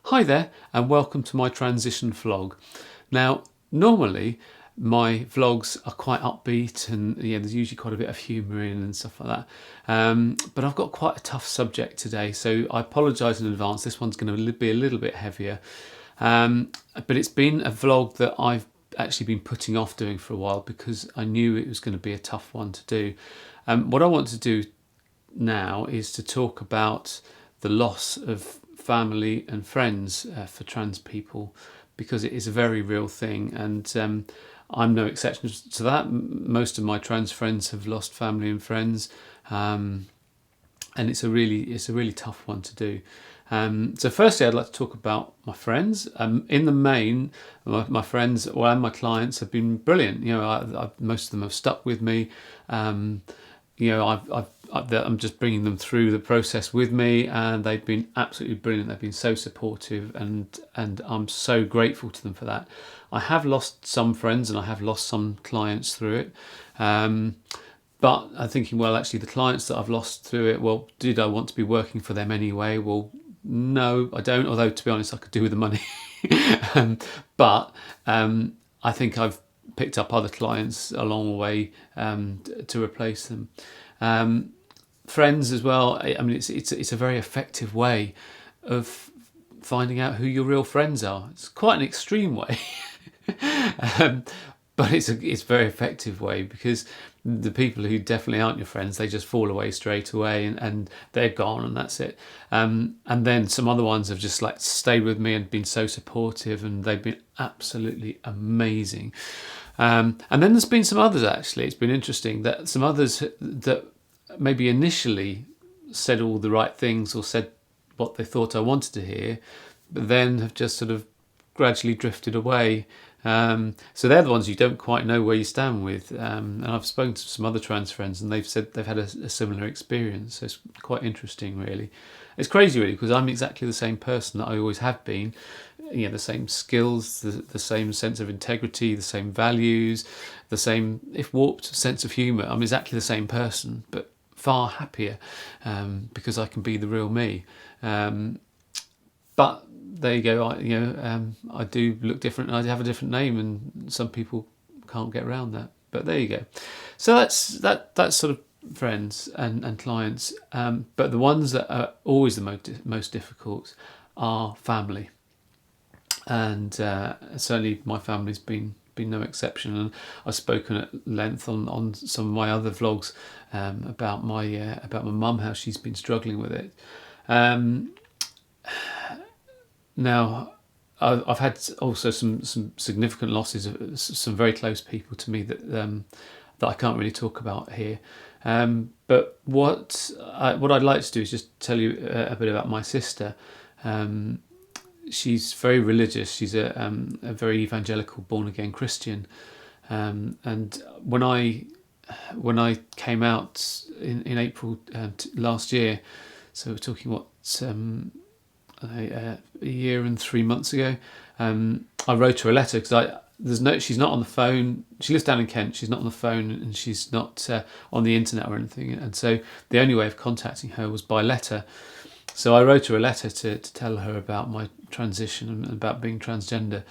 Hi there and welcome to my transition vlog. Now, normally my vlogs are quite upbeat and there's usually quite a bit of humour in and stuff like that. But I've got quite a tough subject today, so I apologise in advance. This one's going to be a little bit heavier. But it's been a vlog that I've actually been putting off doing for a while because I knew it was going to be a tough one to do. What I want to do now is to talk about the loss of family and friends for trans people, because it is a very real thing, and I'm no exception to that. Most of my trans friends have lost family and friends, and it's a really tough one to do. So firstly, I'd like to talk about my friends. In the main, my friends and my clients have been brilliant. Most of them have stuck with me. I'm just bringing them through the process with me, and they've been absolutely brilliant. They've been so supportive, and I'm so grateful to them for that. I have lost some friends and I have lost some clients through it. But I'm thinking, well, actually, the clients that I've lost through it, well, did I want to be working for them anyway? Well, no, I don't. Although, to be honest, I could do with the money. But I think I've picked up other clients along the way to replace them. Friends as well. I mean, it's a very effective way of finding out who your real friends are. It's quite an extreme way, but it's a very effective way, because the people who definitely aren't your friends, they just fall away straight away, and they're gone, and that's it. And then some other ones have just like stayed with me and been so supportive, and they've been absolutely amazing. And then there's been some others, actually. It's been interesting that some others that maybe initially said all the right things or said what they thought I wanted to hear, but then have just sort of gradually drifted away. So they're the ones you don't quite know where you stand with. And I've spoken to some other trans friends, and they've said they've had a similar experience. So it's quite interesting, really. It's crazy, really, because I'm exactly the same person that I always have been. The same skills, the same sense of integrity, the same values, the same, if warped, sense of humour. I'm exactly the same person, but far happier, because I can be the real me. But there you go. I do look different, and I have a different name, and some people can't get around that. But there you go. So that's sort of friends and clients. But the ones that are always the most difficult are family, and certainly my family's been no exception. And I've spoken at length on some of my other vlogs about my mum, how she's been struggling with it. Now, I've had also some significant losses of some very close people to me that I can't really talk about here. But what I'd like to do is just tell you a bit about my sister. She's very religious. She's a very evangelical, born-again Christian. And when I came out in April last year, so we're talking a year and 3 months ago, I wrote her a letter, because she's not on the phone. She lives down in Kent. She's not on the phone, and she's not on the internet or anything. And so the only way of contacting her was by letter. So I wrote her a letter to tell her about my transition and about being transgender.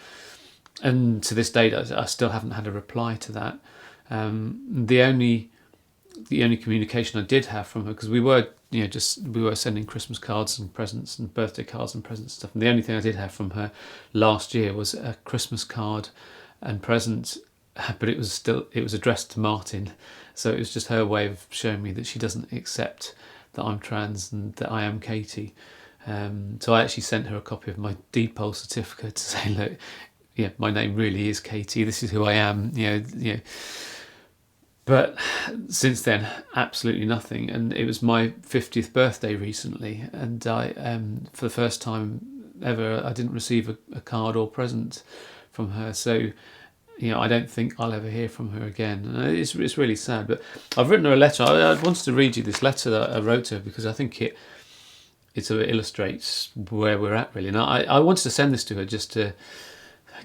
And to this date, I still haven't had a reply to that. The only communication I did have from her, because we were sending Christmas cards and presents and birthday cards and presents and stuff. And the only thing I did have from her last year was a Christmas card and present, but it was addressed to Martin. So it was just her way of showing me that she doesn't accept that I'm trans and that I am Katie. So I actually sent her a copy of my DPOL certificate to say, look, my name really is Katie. This is who I am. But since then, absolutely nothing. And it was my 50th birthday recently, and I, for the first time ever, I didn't receive a card or present from her. So, I don't think I'll ever hear from her again. And it's really sad. But I've written her a letter. I wanted to read you this letter that I wrote to her, because I think it sort of illustrates where we're at, really. And I wanted to send this to her just to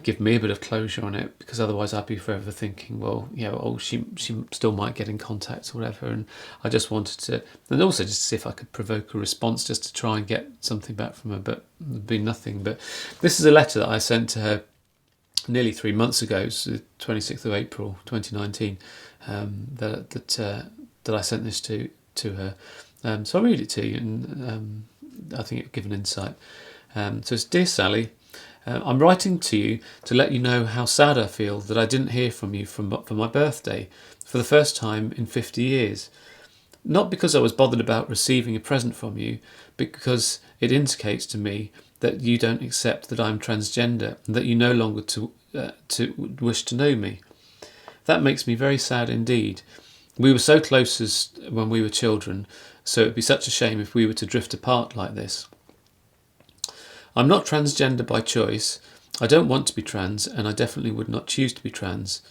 give me a bit of closure on it, because otherwise I'd be forever thinking, well, she still might get in contact or whatever. And I just wanted to, and also just to see if I could provoke a response, just to try and get something back from her, but there'd been nothing. But this is a letter that I sent to her nearly 3 months ago, so the 26th of April 2019, that I sent this to her. So I'll read it to you, and I think it'll give an insight. So it's, Dear Sally, I'm writing to you to let you know how sad I feel that I didn't hear from you for my birthday for the first time in 50 years. Not because I was bothered about receiving a present from you, but because it indicates to me that you don't accept that I'm transgender and that you no longer to wish to know me. That makes me very sad indeed. We were so close as when we were children, so it would be such a shame if we were to drift apart like this. I'm not transgender by choice. I don't want to be trans, and I definitely would not choose to be trans.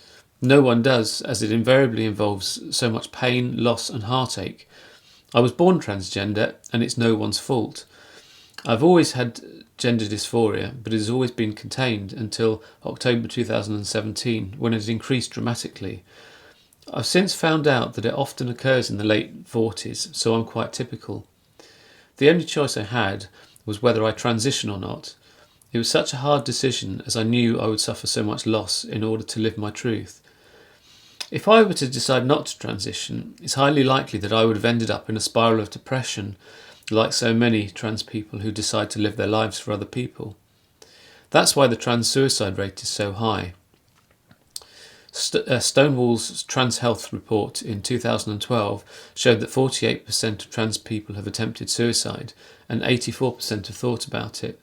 No one does, as it invariably involves so much pain, loss and heartache. I was born transgender, and it's no one's fault. I've always had gender dysphoria, but it has always been contained until October 2017, when it increased dramatically. I've since found out that it often occurs in the late 40s, so I'm quite typical. The only choice I had was whether I transition or not. It was such a hard decision, as I knew I would suffer so much loss in order to live my truth. If I were to decide not to transition, it's highly likely that I would have ended up in a spiral of depression, like so many trans people who decide to live their lives for other people. That's why the trans suicide rate is so high. Stonewall's Trans Health report in 2012 showed that 48% of trans people have attempted suicide and 84% have thought about it.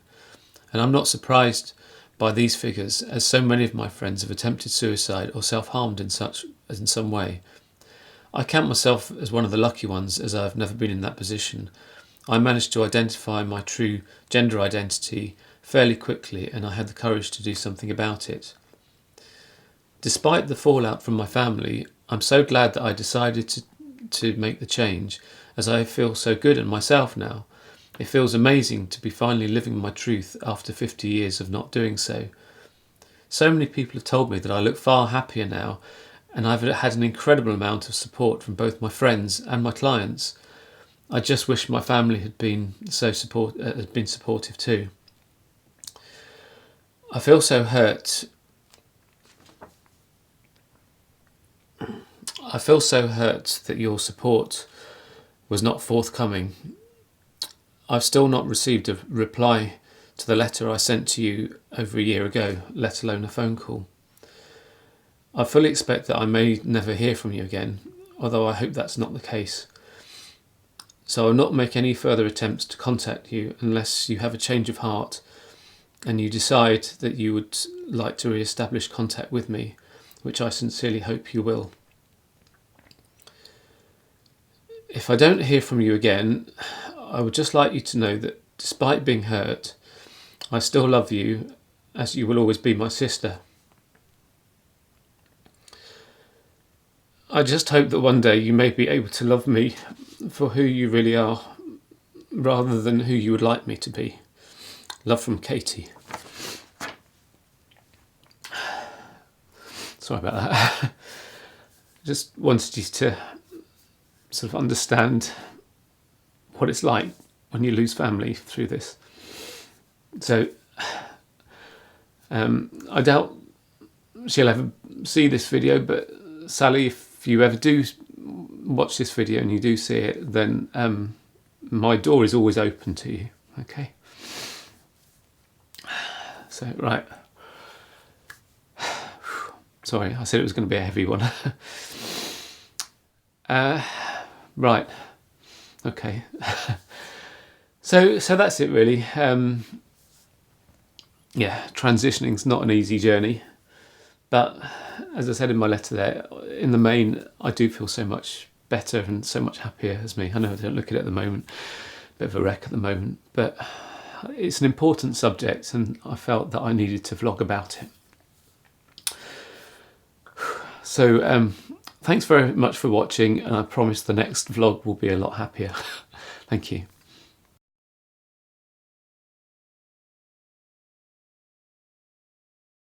And I'm not surprised by these figures, as so many of my friends have attempted suicide or self-harmed in some way. I count myself as one of the lucky ones, as I've never been in that position. I managed to identify my true gender identity fairly quickly, and I had the courage to do something about it. Despite the fallout from my family, I'm so glad that I decided to make the change, as I feel so good in myself now. It feels amazing to be finally living my truth after 50 years of not doing so. So many people have told me that I look far happier now, and I've had an incredible amount of support from both my friends and my clients. I just wish my family had been supportive too. I feel so hurt. I feel so hurt that your support was not forthcoming. I've still not received a reply to the letter I sent to you over a year ago, let alone a phone call. I fully expect that I may never hear from you again, although I hope that's not the case. So I'll not make any further attempts to contact you unless you have a change of heart and you decide that you would like to re-establish contact with me, which I sincerely hope you will. If I don't hear from you again, I would just like you to know that despite being hurt, I still love you, as you will always be my sister. I just hope that one day you may be able to love me for who you really are, rather than who you would like me to be. Love from Katie. Sorry about that. Just wanted you to sort of understand what it's like when you lose family through this. So I doubt she'll ever see this video, but Sally, if you ever do watch this video and you do see it, then my door is always open to you. Okay. So, right. Sorry, I said it was going to be a heavy one. Right. Okay. So that's it really. Yeah, transitioning's not an easy journey, but as I said in my letter there, in the main, I do feel so much better and so much happier as me. I know I don't look at it at the moment, bit of a wreck at the moment, but it's an important subject and I felt that I needed to vlog about it. So thanks very much for watching, and I promise the next vlog will be a lot happier. Thank you.